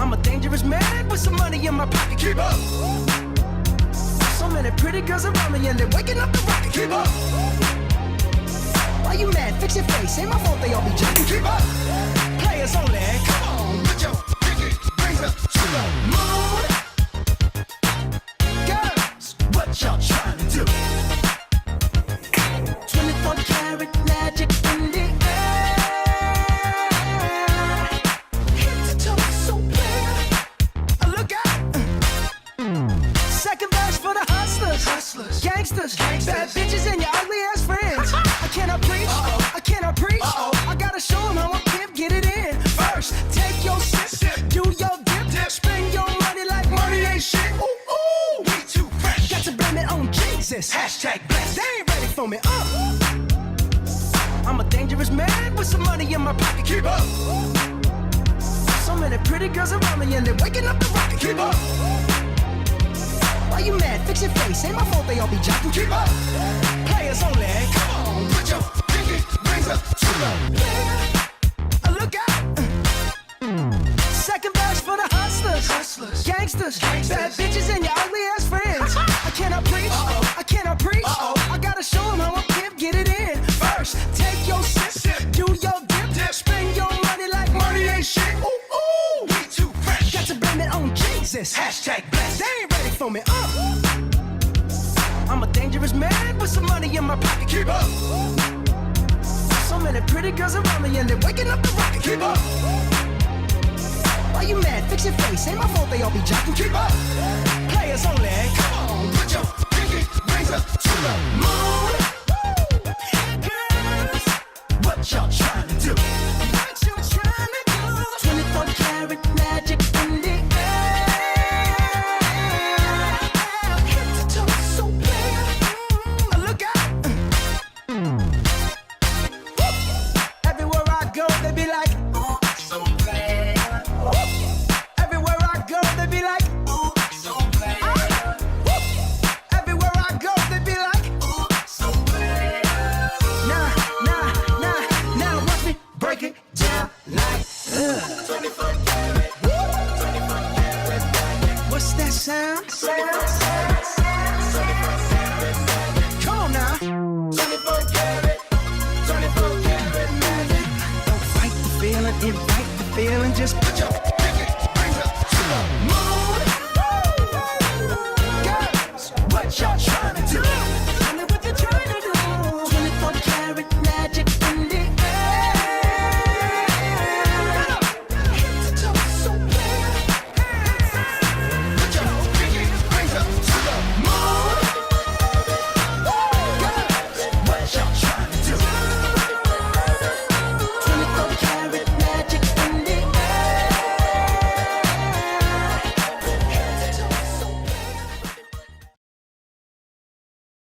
I'm a dangerous man with some money in my pocket. Keep up. So many pretty girls around me and they're waking up the rocket. Keep up. Why you mad? Fix your face. Ain't my fault they all be jacking. Keep up. Players only. Come on, put your pinky rings up to the moon. Girls, what y'all trying to do? 24 karat magic in the air. Head to toe so clear. Look out. Second verse for the hustlers, gangsters, bad bitches and your ugly ass friends. I cannot preach, I cannot preach. I gotta show them how I pimp, get it in. First, take your sip, do your dip, spend your money like money ain't shit. Ooh, ooh, we too fresh. Got to blame it on Jesus. Hashtag blessed. They ain't ready for me. I'm a dangerous man with some money in my pocket. Keep up. So many pretty girls around me and they're waking up the rocket. Keep up. Why you mad? Fix your face. Ain't my fault they all be jocking. Keep up. Players only. Come on, put your pinky rings up to the air. Look out. Second verse for the hustlers, gangsters, bad bitches and your ugly ass friends. I cannot preach, I cannot preach. I gotta show them how I pimp, get it in. First, take your sip, do your dip, spend your money like money ain't shit. Ooh, ooh, we too fresh. Got to blame it on Jesus. Hashtag blessed. They ain't ready for me. I'm a dangerous man with some money in my pocket. Keep up. So many pretty girls around me and they're waking up the rocket. Keep up. Why you mad? Fix your face. Ain't my fault they all be jocking. Keep up. Players only. Come on, put your pinky rings up to the moon. Girls, what y'all trying to do? What you trying to do? 24 karat magic in the air. Head to toe so clear. Look out. Everywhere I go, they be like, oh, so bad. Everywhere I go, they be like, oh, so bad. Everywhere I go, they be like, oh, so bad. Now, watch me break it down like, 24 karat, 24 karat. What's that sound? Come on now. 24 karat, 24 karat magic. Don't fight the feeling, invite the feeling, just put your